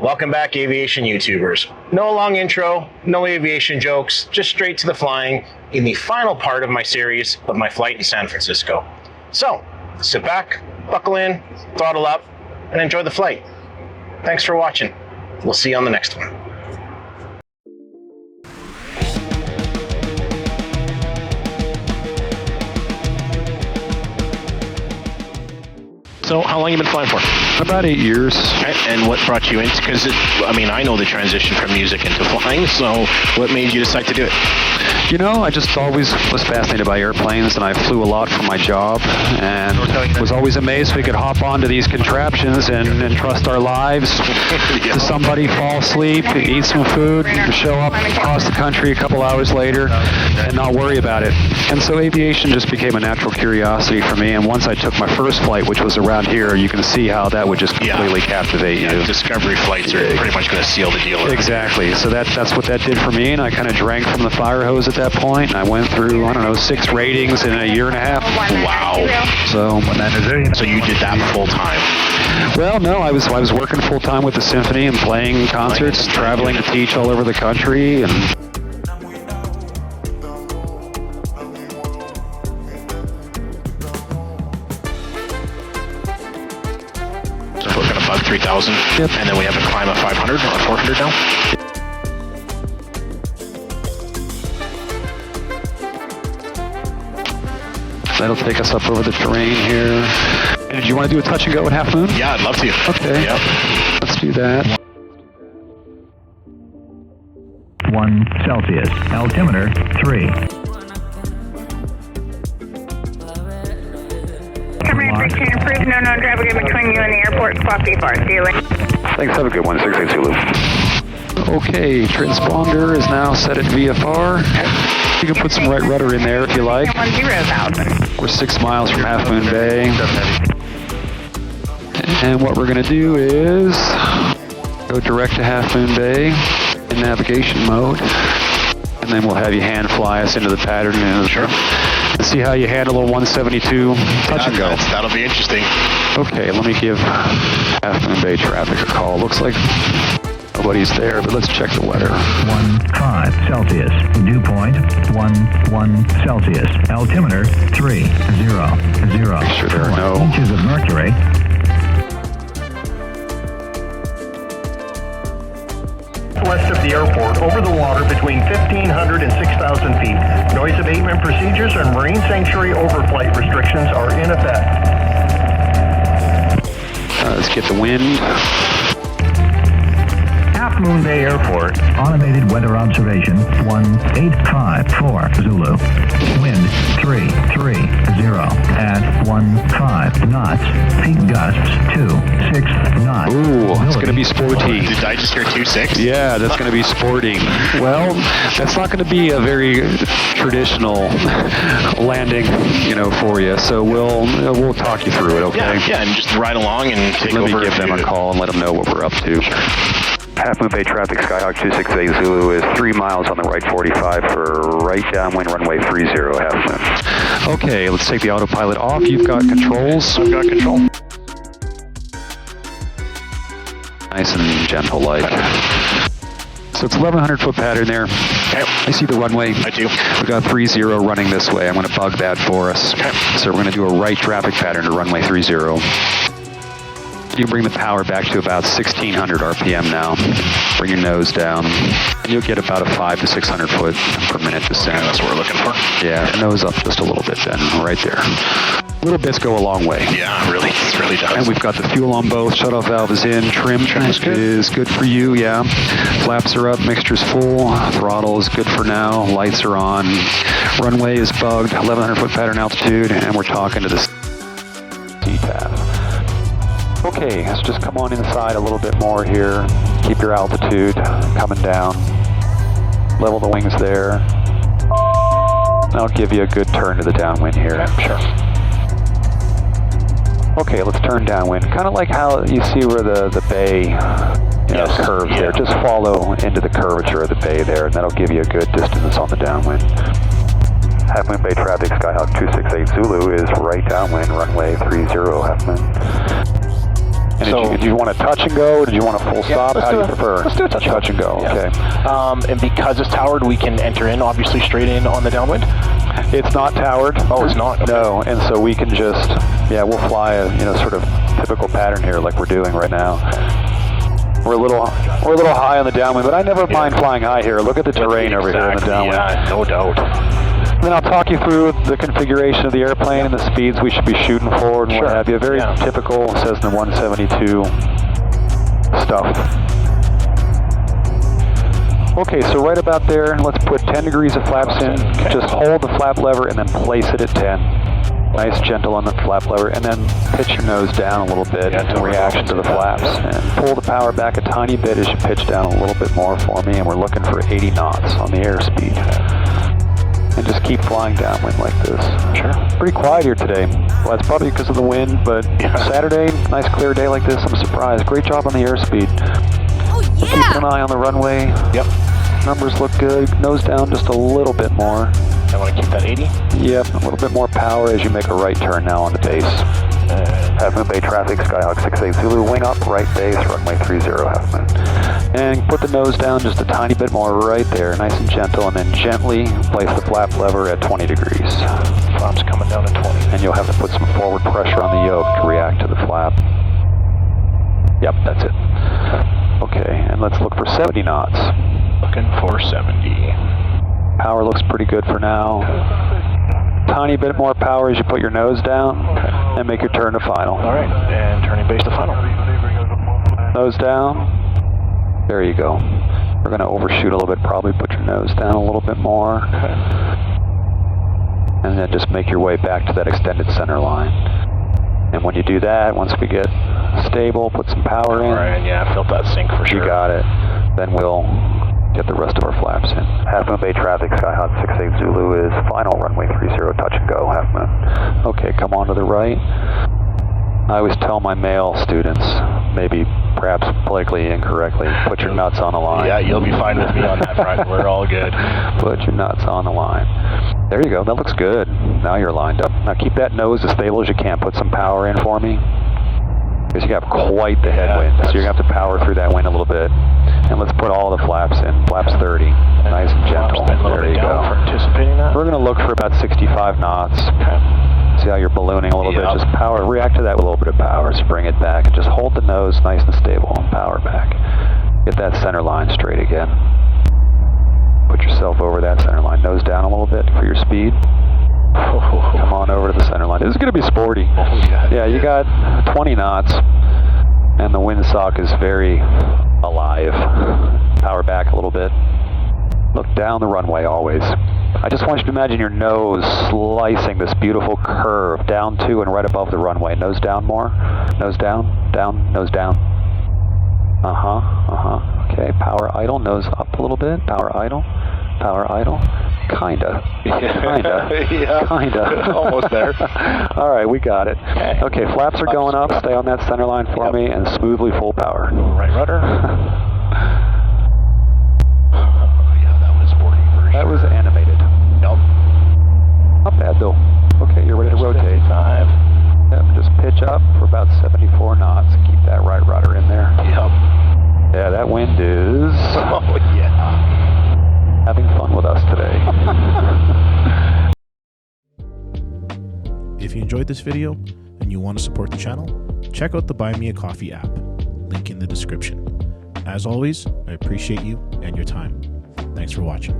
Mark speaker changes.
Speaker 1: Welcome back, aviation YouTubers. No long intro, no aviation jokes, just straight to the flying in the final part of my series of my flight in San Francisco. So, sit back, buckle in, throttle up, and enjoy the flight. Thanks for watching. We'll see you on the next one. So, how long have you been flying for?
Speaker 2: About 8 years.
Speaker 1: Okay. And what brought you into, because I know the transition from music into flying, so what made you decide to do it?
Speaker 2: You know, I just always was fascinated by airplanes, and I flew a lot for my job, and was always amazed we could hop onto these contraptions and entrust our lives to somebody, fall asleep, eat some food, show up across the country a couple hours later, and not worry about it. And so aviation just became a natural curiosity for me, and once I took my first flight, which was around here, you can see how that would just completely captivate you.
Speaker 1: Discovery flights are pretty much going to seal the deal.
Speaker 2: Exactly. So that's what that did for me, and I kind of drank from the fire hose at that point, and I went through, 6 ratings in a year and a half.
Speaker 1: Wow.
Speaker 2: So
Speaker 1: you did that full time?
Speaker 2: Well, no, I was working full time with the symphony and playing concerts, traveling to teach all over the country, and
Speaker 1: we're going to bug 3,000,
Speaker 2: yep.
Speaker 1: And then we have a climb of 500 or 400 now?
Speaker 2: That'll take us up over the terrain here. And do you want to do a touch and go at Half Moon?
Speaker 1: Yeah, I'd love to.
Speaker 2: Okay.
Speaker 1: Yep.
Speaker 2: Let's do that.
Speaker 3: 1 Celsius. Altimeter 3.
Speaker 4: Coming in to improve. No known driver between you and the airport. Copy for dealing.
Speaker 2: Thanks. Have a good one. 68 Zulu. Okay, transponder is now set at VFR. You can put some right rudder in there if you like.
Speaker 4: 10,000.
Speaker 2: We're 6 miles from Half Moon Bay. And what we're going to do is go direct to Half Moon Bay in navigation mode. And then we'll have you hand fly us into the pattern.
Speaker 1: Sure.
Speaker 2: And see how you handle a 172 touch and go.
Speaker 1: That'll be interesting.
Speaker 2: Okay, let me give Half Moon Bay traffic a call. Looks like nobody's there, but let's check the weather.
Speaker 3: 15 Celsius. Dew point 11 Celsius. Altimeter 30.
Speaker 2: Make sure there are no
Speaker 3: inches of mercury.
Speaker 5: West of the airport, over the water between 1,500 and 6,000 feet. Noise abatement procedures and marine sanctuary overflight restrictions are in effect.
Speaker 2: Let's get the wind.
Speaker 3: Half Moon Bay Airport. Automated weather observation 1854 Zulu. Wind 330 at 15 knots. Peak gusts 26 knots.
Speaker 2: Ooh, it's going to be sporty.
Speaker 1: Did I just hear 2.6?
Speaker 2: Yeah, that's going to be sporting. Well, that's not going to be a very traditional landing, for you. So we'll talk you through it, okay?
Speaker 1: Yeah, and just ride along and take over.
Speaker 2: Let me give them a call and let them know what we're up to. Half Moon Bay traffic, Skyhawk 268 Zulu is 3 miles on the right 45 for right downwind runway 30 Half Moon. Okay, let's take the autopilot off. You've got controls.
Speaker 1: I've got control.
Speaker 2: Nice and gentle like. So it's 1,100 foot pattern there.
Speaker 1: Okay.
Speaker 2: I see the runway.
Speaker 1: I do.
Speaker 2: We've got 30 running this way. I'm going to bug that for us.
Speaker 1: Okay.
Speaker 2: So we're going to do a right traffic pattern to runway 30. You bring the power back to about 1,600 RPM now. Bring your nose down. And you'll get about a 500 to 600 foot per minute descent.
Speaker 1: Yeah, that's what we're looking for.
Speaker 2: Yeah, nose up just a little bit then, right there. Little bits go a long way.
Speaker 1: Yeah, really, it really does.
Speaker 2: And we've got the fuel on both. Shut-off valve is in. Trim is good for you, yeah. Flaps are up, mixture's full. Throttle is good for now. Lights are on. Runway is bugged, 1,100 foot pattern altitude, and we're talking to the C-tab. Okay, let's just come on inside a little bit more here. Keep your altitude coming down. Level the wings there. I'll give you a good turn to the downwind here.
Speaker 1: Yeah, sure.
Speaker 2: Okay, let's turn downwind. Kind of like how you see where the bay curves there. Just follow into the curvature of the bay there, and that'll give you a good distance on the downwind. Half Moon Bay traffic, Skyhawk 268 Zulu is right downwind, runway 30, Half Moon. And
Speaker 6: So,
Speaker 2: did you want to touch and go, or did you want a full stop? How do you prefer?
Speaker 6: Let's do a touch
Speaker 2: and go.
Speaker 6: Yeah.
Speaker 2: Okay.
Speaker 6: And because it's towered, we can enter in, obviously, straight in on the downwind.
Speaker 2: It's not towered.
Speaker 6: Oh, it's not? Okay.
Speaker 2: No, and so we can just, we'll fly a, sort of typical pattern here like we're doing right now. We're a little high on the downwind, but I never mind flying high here. Look at the terrain over here on the downwind.
Speaker 6: Yeah, no doubt.
Speaker 2: And then I'll talk you through the configuration of the airplane and the speeds we should be shooting for and what have you. Very typical Cessna 172 stuff. Okay, so right about there, let's put 10 degrees of flaps in.
Speaker 6: Okay.
Speaker 2: Just hold the flap lever and then place it at 10. Nice, gentle on the flap lever, and then pitch your nose down a little bit in reaction to the flaps. And pull the power back a tiny bit as you pitch down a little bit more for me, and we're looking for 80 knots on the airspeed. And just keep flying downwind like this.
Speaker 6: Sure.
Speaker 2: Pretty quiet here today. Well, that's probably because of the wind, but Saturday, nice clear day like this, I'm surprised. Great job on the airspeed.
Speaker 7: Oh, yeah!
Speaker 2: Keep an eye on the runway.
Speaker 6: Yep.
Speaker 2: Numbers look good. Nose down just a little bit more.
Speaker 6: I want to keep that 80.
Speaker 2: Yep, a little bit more power as you make a right turn now on the base. Half Moon Bay traffic, Skyhawk 68 Zulu, wing up, right base, runway 30, Half Moon. And put the nose down just a tiny bit more right there, nice and gentle, and then gently place the flap lever at 20 degrees.
Speaker 6: Flaps coming down at 20.
Speaker 2: And you'll have to put some forward pressure on the yoke to react to the flap. Yep, that's it. Okay, and let's look for 70 knots.
Speaker 6: Looking for 70.
Speaker 2: Power looks pretty good for now. Tiny bit more power as you put your nose down and make your turn to final.
Speaker 6: All right, and turning base to final.
Speaker 2: Nose down. There you go. We're going to overshoot a little bit, probably put your nose down a little bit more. And then just make your way back to that extended center line. And when you do that, once we get stable, put some power in.
Speaker 6: All right, yeah, felt that sink for sure.
Speaker 2: You got it. Then we'll get the rest of our flaps in. Half Moon Bay traffic, Skyhawk 68 Zulu is final, runway 30, touch and go, Half Moon. Okay, come on to the right. I always tell my male students, maybe perhaps politically incorrectly, put your nuts on the line.
Speaker 6: Yeah, you'll be fine with me on that front. We're all good.
Speaker 2: Put your nuts on the line. There you go. That looks good. Now you're lined up. Now keep that nose as stable as you can. Put some power in for me. Because you got quite the headwind, so you're going to have to power through that wind a little bit. And let's put all the flaps in. Flaps 30. Nice and gentle. There you go.
Speaker 6: For anticipating that.
Speaker 2: We're going to look for about 65 knots.
Speaker 6: Okay.
Speaker 2: See how you're ballooning a little bit. Just power. React to that with a little bit of power. So bring it back. And just hold the nose nice and stable and power back. Get that center line straight again. Put yourself over that center line. Nose down a little bit for your speed. Come on over to the center line. This is going to be sporty. Yeah, you got 20 knots, and the windsock is very alive. Power back a little bit. Look down the runway always. I just want you to imagine your nose slicing this beautiful curve down to and right above the runway. Nose down more. Nose down, down, nose down. Okay, power idle, nose up a little bit. Power idle, power idle. Kinda. Kinda.
Speaker 6: Almost there.
Speaker 2: All right, we got it. Okay, flaps are going up. Stay on that center line for me and smoothly full power.
Speaker 6: Right rudder. Yeah, that was sporty for
Speaker 2: That
Speaker 6: sure.
Speaker 2: was animated.
Speaker 6: Nope.
Speaker 2: Not bad though. Okay, you're ready to rotate.
Speaker 6: 55.
Speaker 2: Yep, just pitch up for about 74 knots. Keep that right rudder in there.
Speaker 6: Yep.
Speaker 2: Yeah, that wind is
Speaker 6: Oh, yeah.
Speaker 2: having fun with us today.
Speaker 8: If you enjoyed this video and you want to support the channel, check out the Buy Me a Coffee app, link in the description. As always, I appreciate you and your time. Thanks for watching.